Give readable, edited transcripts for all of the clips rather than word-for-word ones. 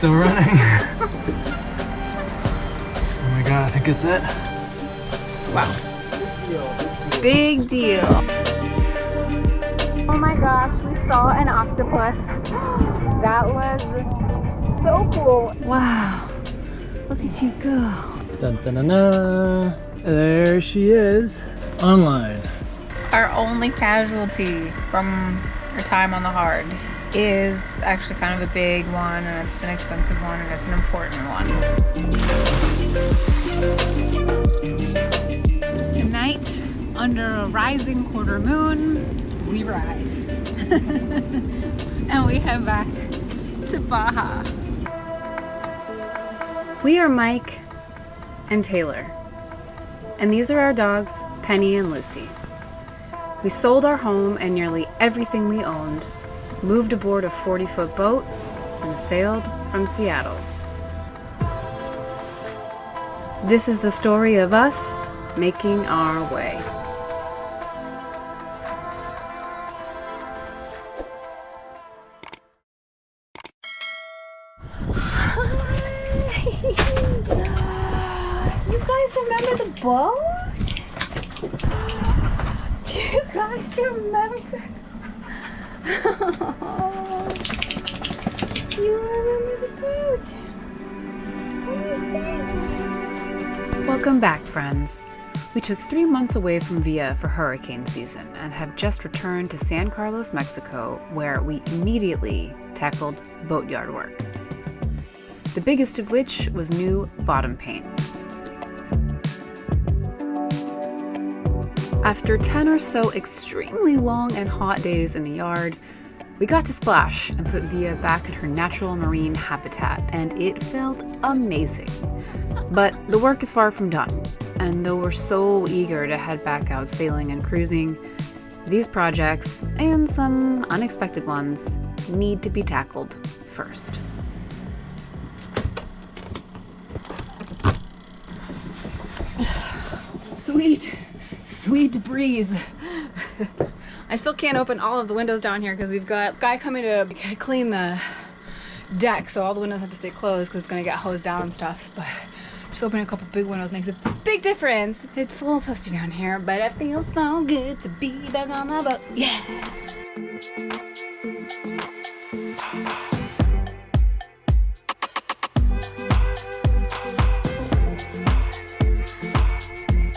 Still running. Oh my god, I think it's it. Wow. Big deal. Oh my gosh, we saw an octopus. That was so cool. Wow. Look at you go. Dun, dun, dun, dun. There she is, online. Our only casualty from our time on the hard is actually kind of a big one, and it's an expensive one, and it's an important one. Tonight, under a rising quarter moon, we ride. And we head back to Baja. We are Mike and Taylor, and these are our dogs, Penny and Lucy. We sold our home and nearly everything we owned, moved aboard a 40-foot boat, and sailed from Seattle. This is the story of us making our way. You guys remember the boat? Do you guys remember? You remember the boat? Welcome back, friends. We took 3 months away from Villa for hurricane season and have just returned to San Carlos, Mexico, where we immediately tackled boatyard work. The biggest of which was new bottom paint. After 10 or so extremely long and hot days in the yard, we got to splash and put Villa back in her natural marine habitat, and it felt amazing. But the work is far from done, and though we're so eager to head back out sailing and cruising, these projects, and some unexpected ones, need to be tackled first. Sweet breeze. I still can't open all of the windows down here because we've got a guy coming to clean the deck, so all the windows have to stay closed because it's going to get hosed down and stuff. But just opening a couple big windows makes a big difference. It's a little toasty down here, but it feels so good to be back on the boat. Yeah!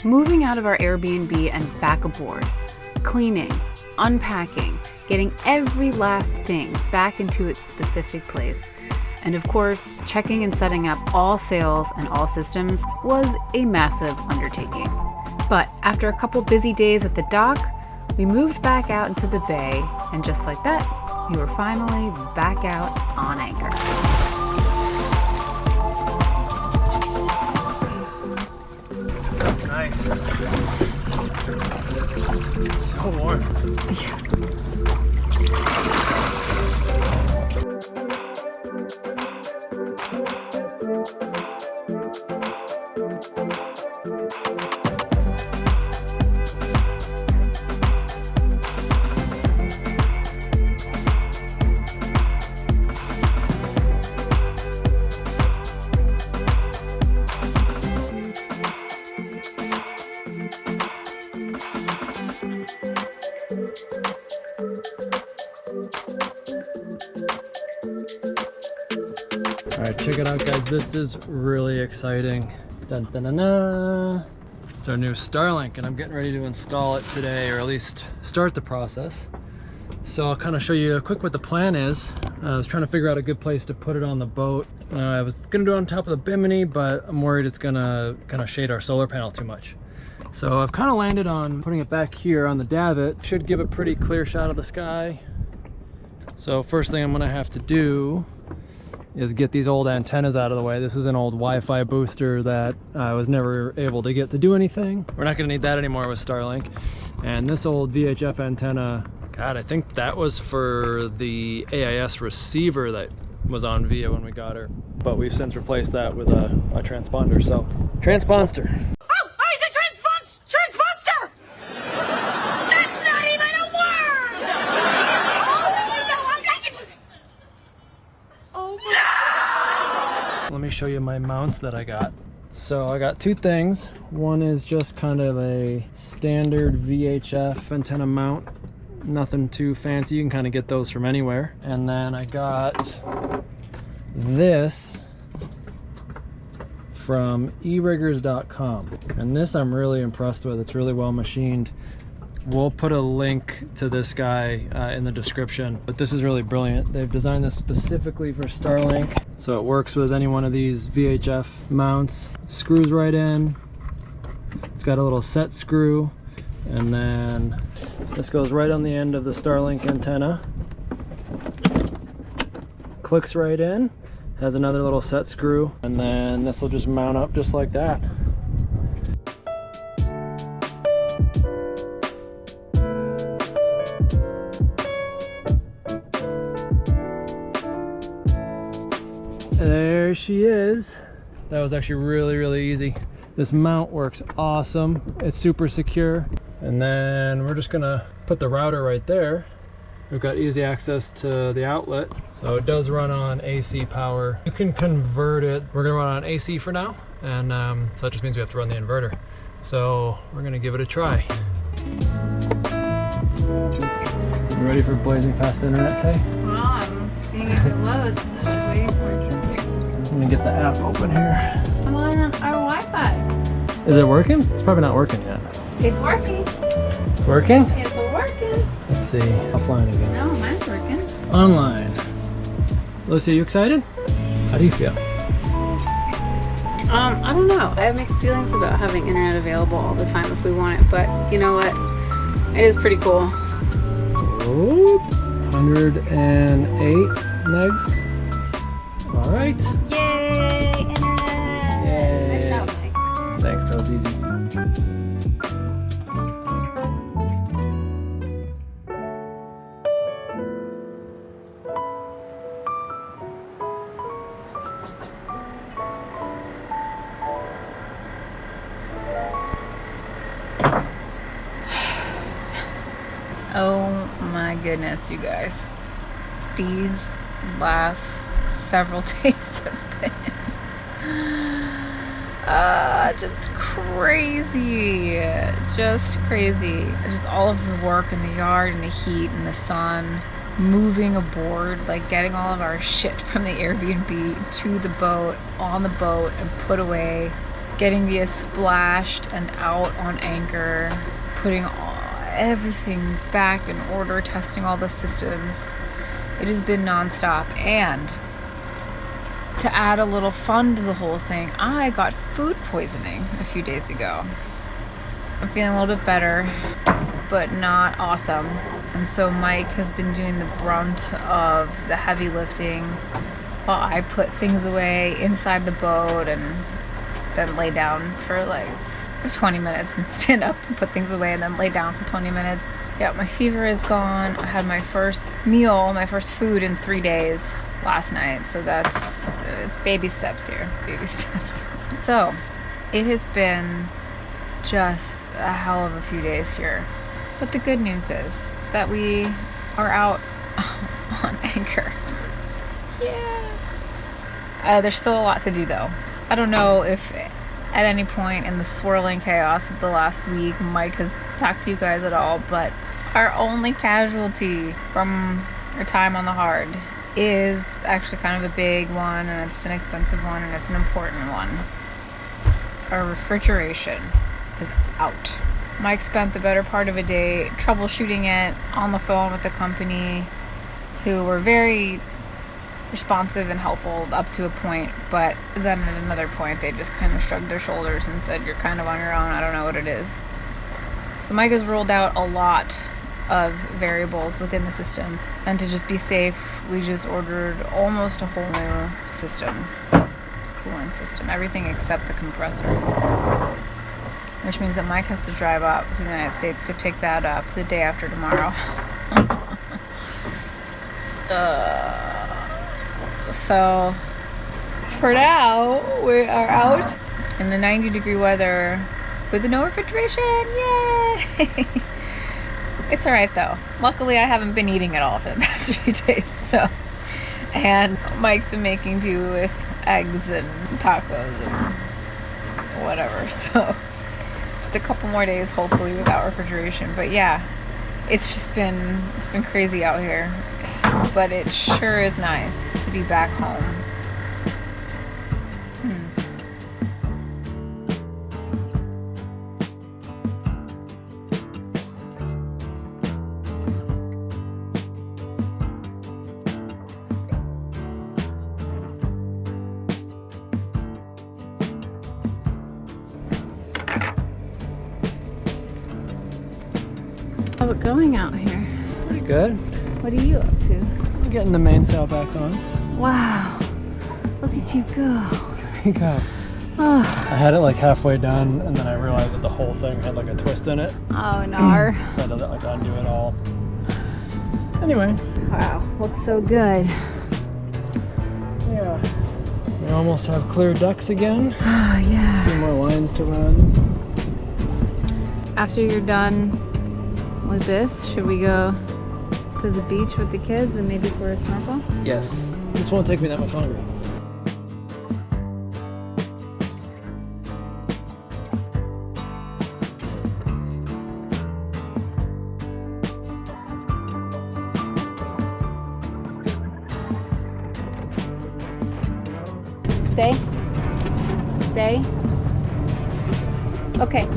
Moving out of our Airbnb and back aboard, cleaning, unpacking, getting every last thing back into its specific place, and of course, checking and setting up all sails and all systems was a massive undertaking. But after a couple busy days at the dock, we moved back out into the bay, and just like that, we were finally back out on anchor. Nice. It's so warm. Yeah. Alright, check it out, guys. This is really exciting. Dun, dun, dun, dun. It's our new Starlink, and I'm getting ready to install it today, or at least start the process. So I'll kind of show you quick what the plan is. I was trying to figure out a good place to put it on the boat. I was gonna do it on top of the bimini, but I'm worried it's gonna kind of shade our solar panel too much. So I've kind of landed on putting it back here on the davit. Should give a pretty clear shot of the sky. So first thing I'm gonna have to do is get these old antennas out of the way. This is an old Wi-Fi booster that I was never able to get to do anything. We're not gonna need that anymore with Starlink. And this old VHF antenna, God, I think that was for the AIS receiver that was on Via when we got her. But we've since replaced that with a transponder, so transponster. me show you my mounts that I got. So I got two things. One is just kind of a standard VHF antenna mount. Nothing too fancy, you can kind of get those from anywhere. And then I got this from eriggers.com. And this I'm really impressed with. It's really well machined. We'll put a link to this guy in the description, but this is really brilliant. They've designed this specifically for Starlink, so it works with any one of these VHF mounts. Screws right in. It's got a little set screw, and then this goes right on the end of the Starlink antenna. Clicks right in, has another little set screw, and then this will just mount up just like that. There she is. That was actually really easy. This mount works awesome. It's super secure. And then we're just gonna put the router right there. We've got easy access to the outlet. So it does run on AC power. You can convert it. We're gonna run on AC for now. And so that just means we have to run the inverter. So we're gonna give it a try. You ready for blazing fast internet, Tay? Well, I'm seeing if it loads. I'm waiting for it to. I'm gonna get the app open here. I'm on our Wi-Fi. Is it working? It's probably not working yet. It's working. It's working? It's working. Let's see. Offline again. No, mine's working. Online. Lucy, are you excited? How do you feel? I don't know. I have mixed feelings about having internet available all the time if we want it, but you know what? It is pretty cool. Oh, 108 megs. All right. Yay! Internet! Yay. Nice job, Mike. Thanks, that was easy. Oh my goodness, you guys. These last several days have been just crazy. Just crazy. Just all of the work in the yard and the heat and the sun. Moving aboard, like getting all of our shit from the Airbnb to the boat, on the boat and put away. Getting via splashed and out on anchor. Putting everything back in order, testing all the systems. It has been nonstop. And to add a little fun to the whole thing, I got food poisoning a few days ago. I'm feeling a little bit better, but not awesome. And so Mike has been doing the brunt of the heavy lifting while I put things away inside the boat and then lay down for like 20 minutes and stand up and put things away and then lay down for 20 minutes. Yeah, my fever is gone. I had my first meal, my first food in 3 days last night. So it's baby steps here, baby steps. So it has been just a hell of a few days here. But the good news is that we are out on anchor. Yeah. There's still a lot to do though. I don't know if at any point in the swirling chaos of the last week Mike has talked to you guys at all, but our only casualty from our time on the hard is actually kind of a big one, and it's an expensive one, and it's an important one. Our refrigeration is out. Mike spent the better part of a day troubleshooting it on the phone with the company, who were very responsive and helpful up to a point, but then at another point they just kind of shrugged their shoulders and said, you're kind of on your own, I don't know what it is. So Mike has ruled out a lot of variables within the system, and to just be safe we just ordered almost a whole new system, cooling system, everything except the compressor, which means that Mike has to drive up to the United States to pick that up the day after tomorrow. So for now we are out in the 90-degree weather with no refrigeration. Yay! It's alright though. Luckily I haven't been eating at all for the past few days, so And Mike's been making do with eggs and tacos and whatever. So just a couple more days, hopefully, without refrigeration. But yeah, it's been crazy out here. But it sure is nice to be back home. How's it going out here? Pretty good. What are you up to? I'm getting the mainsail back on. Wow, look at you go. Here we go. Oh, I had it like halfway done, and then I realized that the whole thing had like a twist in it. oh no. So I had to like undo it all. Anyway. Wow, looks so good. Yeah. We almost have clear decks again. Oh yeah. 2 more lines to run. After you're done with this, should we go to the beach with the kids and maybe for a snorkel? Yes. This won't take me that much longer. Stay. Stay. Okay.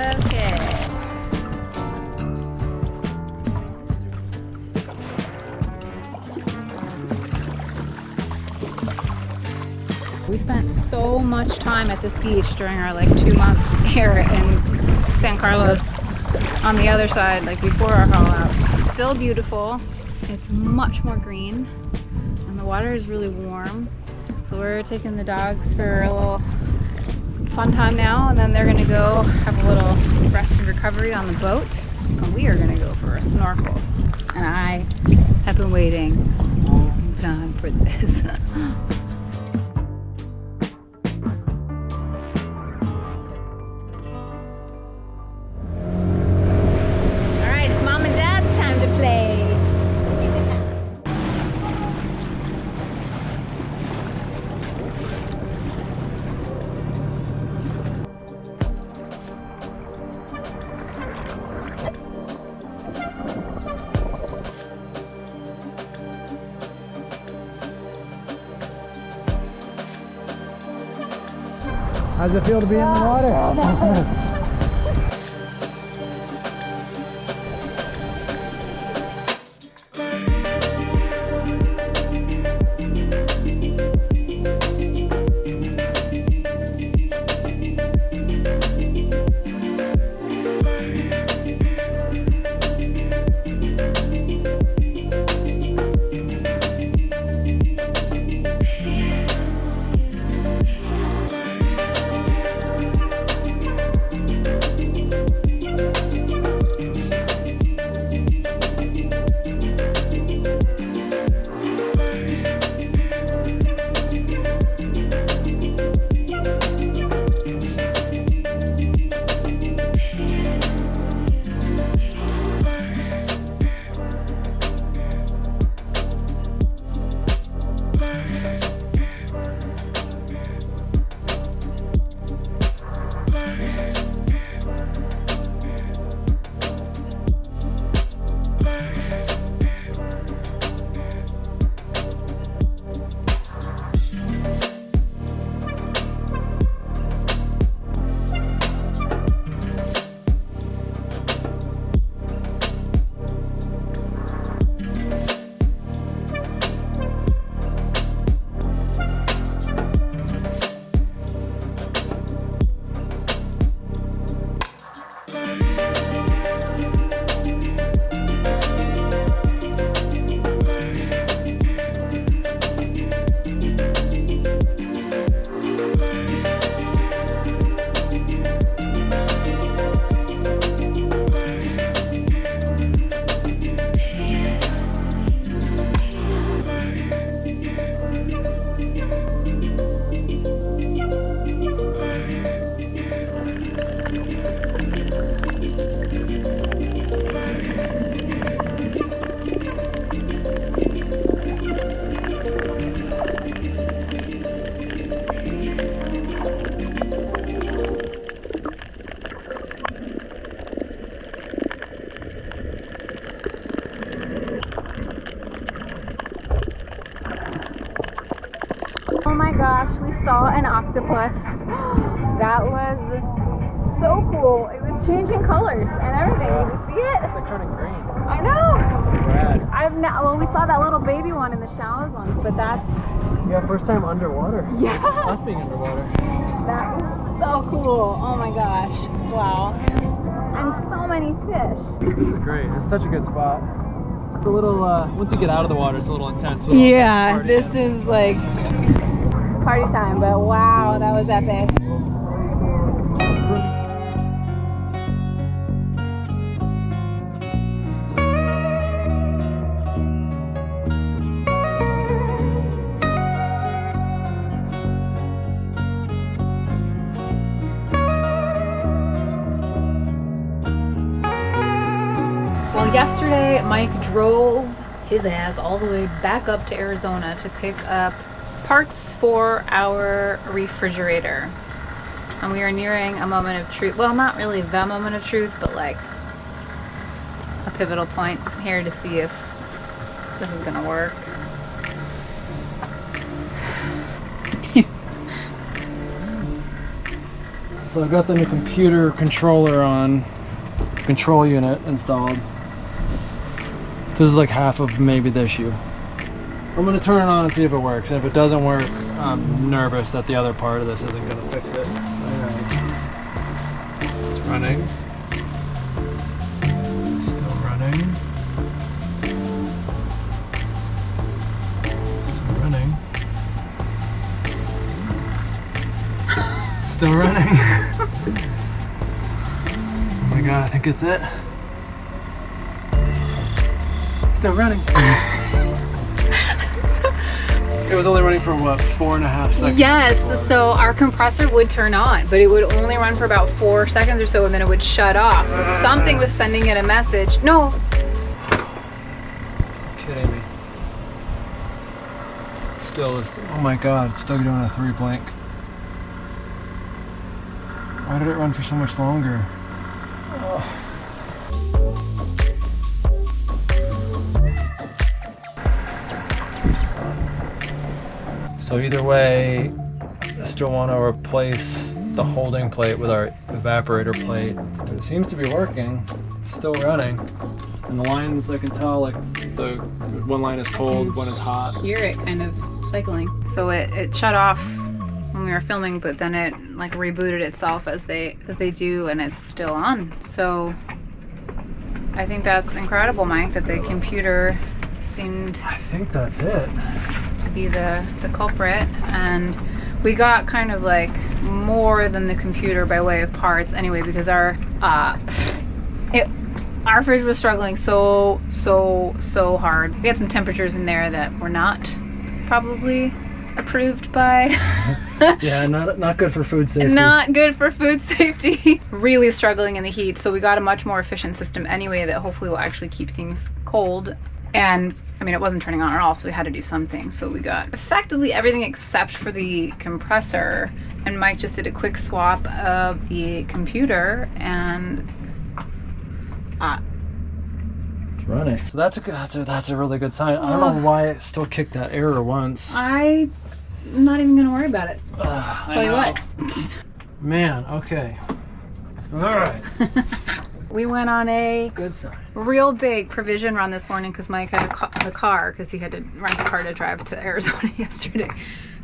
Okay. We spent so much time at this beach during our like 2 months here in San Carlos on the other side, like before our haul out. It's still beautiful. It's much more green and the water is really warm. So we're taking the dogs for a little fun time now, and then they're gonna go have a little rest and recovery on the boat, and we are gonna go for a snorkel. And I have been waiting a long time for this. All right, it's Mom and Dad's time to play. How's it feel to be in the water? gosh, we saw an octopus. That was so cool. It was changing colors and everything. Did you see it? It's like turning green. I know. Rad. Well, we saw that little baby one in the shallows once, but that's... Yeah, first time underwater. Yeah. Us being underwater. That was so cool. Oh my gosh. Wow. And so many fish. This is great. It's such a good spot. It's a little, once you get out of the water, it's a little intense. Yeah, this is like party time, but wow, that was epic. Well, yesterday Mike drove his ass all the way back up to Arizona to pick up parts for our refrigerator. And we are nearing a moment of truth. Well, not really the moment of truth, but like a pivotal point here to see if this is gonna work. So I've got the new computer controller on, control unit installed. This is like half of maybe the issue. I'm gonna turn it on and see if it works. And if it doesn't work, I'm nervous that the other part of this isn't gonna fix it. Alright. It's running. It's still running. Still running. It's still running. Oh my god, I think it's it. Still running. It was only running for what, 4.5 seconds? Yes, so our compressor would turn on, but it would only run for about 4 seconds or so and then it would shut off. So something was sending it a message. No. Kidding me. Still is, oh my god, it's still doing a 3 blink. Why did it run for so much longer? Oh. So either way, I still want to replace the holding plate with our evaporator plate. But it seems to be working. It's still running. And the lines, I can tell, like the one line is cold, one is hot. Hear it kind of cycling. So it shut off when we were filming, but then it like rebooted itself as they do, and it's still on. So I think that's incredible, Mike, that the computer seemed, I think that's it, to be the culprit. And we got kind of like more than the computer by way of parts anyway, because our fridge was struggling so hard. We had some temperatures in there that were not probably approved by yeah, not good for food safety. Not good for food safety. Really struggling in the heat. So we got a much more efficient system anyway that hopefully will actually keep things cold. And I mean, it wasn't turning on at all, so we had to do something. So we got effectively everything except for the compressor. And Mike just did a quick swap of the computer, and it's running. So that's a really good sign. I don't know why it still kicked that error once. I'm not even gonna worry about it. Tell you what. Man, okay. All right. We went on a Good sign. real big provision run this morning because Mike had a car because he had to rent a car to drive to Arizona yesterday.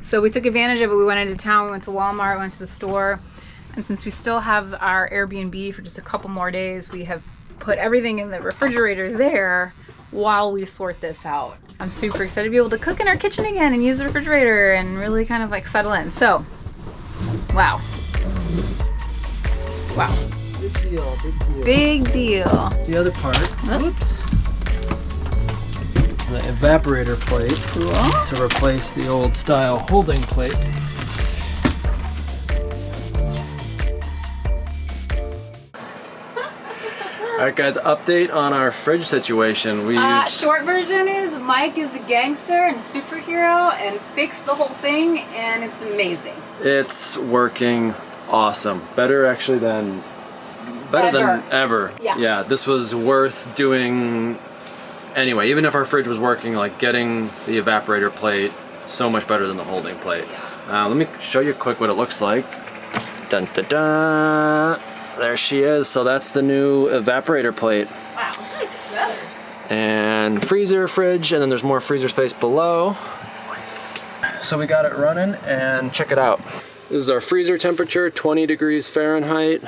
So we took advantage of it. We went into town, we went to Walmart, went to the store. And since we still have our Airbnb for just a couple more days, we have put everything in the refrigerator there while we sort this out. I'm super excited to be able to cook in our kitchen again and use the refrigerator and really kind of like settle in. So, wow. Wow. Big deal, big deal. Big deal. The other part, whoops. The evaporator plate to replace the old style holding plate. Alright guys, update on our fridge situation. We short version is Mike is a gangster and a superhero and fixed the whole thing, and it's amazing. It's working awesome. Better actually than ever. Yeah, this was worth doing anyway. Even if our fridge was working, like getting the evaporator plate, so much better than the holding plate. Yeah. Let me show you quick what it looks like. Dun, dun, dun. There she is. So that's the new evaporator plate. Wow, nice feathers. And freezer, fridge, and then there's more freezer space below. So we got it running, and check it out. This is our freezer temperature, 20 degrees Fahrenheit.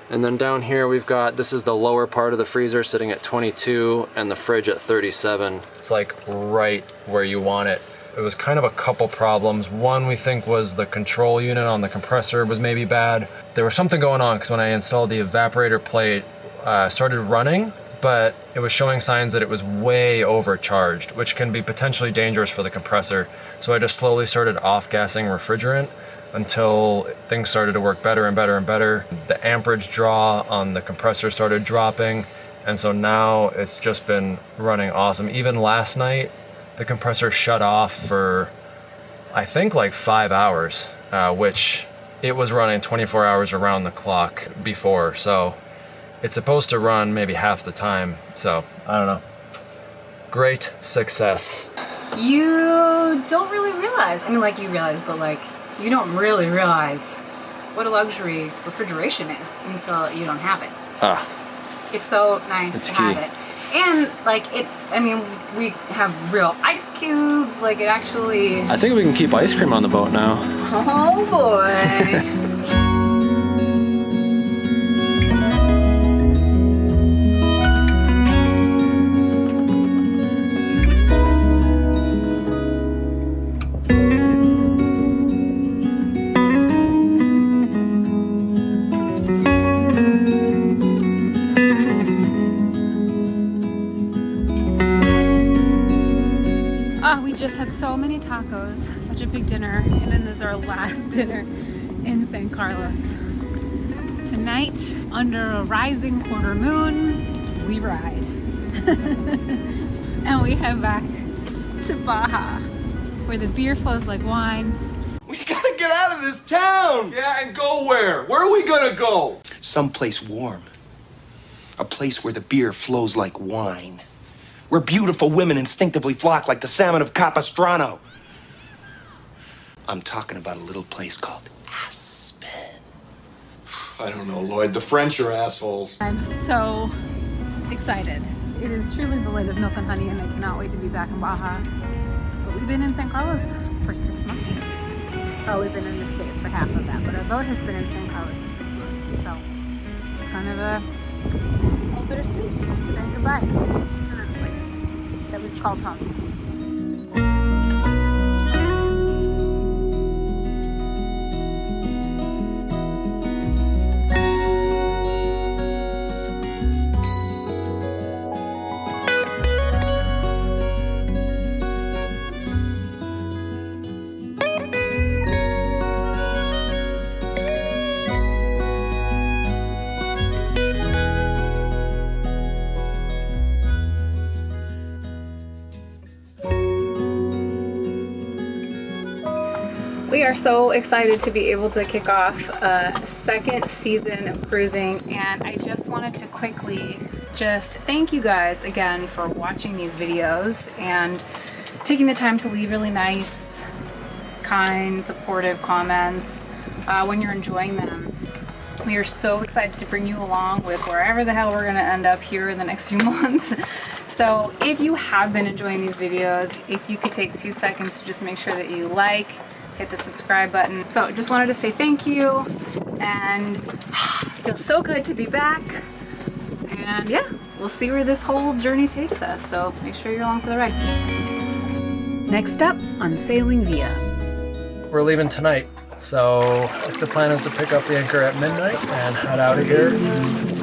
And then down here we've got, this is the lower part of the freezer sitting at 22 and the fridge at 37. It's like right where you want it. It was kind of a couple problems. One we think was the control unit on the compressor was maybe bad. There was something going on because when I installed the evaporator plate, started running, but it was showing signs that it was way overcharged, which can be potentially dangerous for the compressor. So I just slowly started off-gassing refrigerant until things started to work better and better and better. The amperage draw on the compressor started dropping, and so now it's just been running awesome. Even last night, the compressor shut off for, I think, like 5 hours, which it was running 24 hours around the clock before, so it's supposed to run maybe half the time, so I don't know. Great success. You don't really realize, I mean, like, you realize, but like, you don't really realize what a luxury refrigeration is until you don't have it. It's so nice to have it. And like it, I mean, we have real ice cubes, like it actually... I think we can keep ice cream on the boat now. Oh boy. We just had so many tacos, such a big dinner, and it is our last dinner in San Carlos. Tonight, under a rising quarter moon, we ride. And we head back to Baja, where the beer flows like wine. We gotta get out of this town! Yeah, and go where? Where are we gonna go? Someplace warm. A place where the beer flows like wine. Where beautiful women instinctively flock like the salmon of Capistrano. I'm talking about a little place called Aspen. I don't know, Lloyd. The French are assholes. I'm so excited. It is truly the light of milk and honey, and I cannot wait to be back in Baja. But we've been in San Carlos for 6 months. Oh, we've been in the States for half of that, but our boat has been in San Carlos for 6 months. So it's kind of a little bittersweet saying goodbye to this place that we've called home. We are so excited to be able to kick off a second season of cruising, and I just wanted to quickly just thank you guys again for watching these videos and taking the time to leave really nice, kind, supportive comments when you're enjoying them. We are so excited to bring you along with wherever the hell we're gonna end up here in the next few months. So if you have been enjoying these videos, if you could take 2 seconds to just make sure that you like, hit the subscribe button. So just wanted to say thank you, and feels so good to be back. And yeah, we'll see where this whole journey takes us. So make sure you're along for the ride. Next up on Sailing Via. We're leaving tonight, so the plan is to pick up the anchor at midnight and head out of here,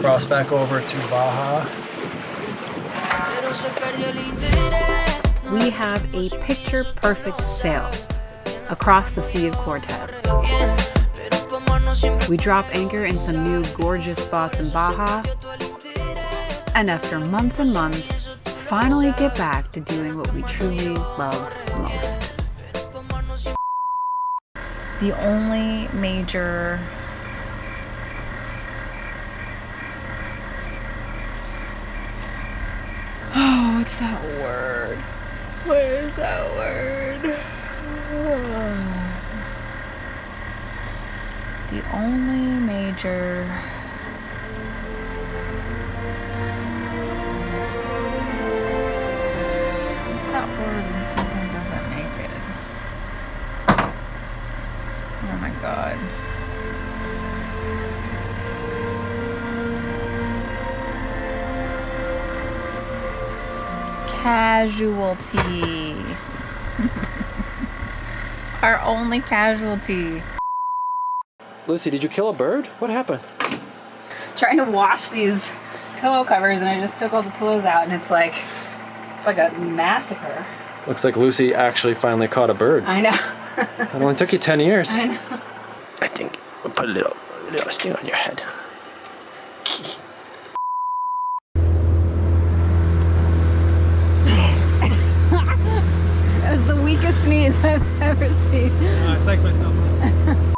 cross back over to Baja. We have a picture-perfect sail across the Sea of Cortez. We drop anchor in some new gorgeous spots in Baja, and after months and months, finally get back to doing what we truly love most. The only major what's that word? What is that word? The only major... What's that word when something doesn't make it? Oh my god. Casualty. Our only casualty. Lucy, did you kill a bird? What happened? Trying to wash these pillow covers, and I just took all the pillows out, and it's like a massacre. Looks like Lucy actually finally caught a bird. I know. It only took you 10 years. I know. I think we'll put a little sting on your head. That was the weakest sneeze I've ever seen. I psyched myself out.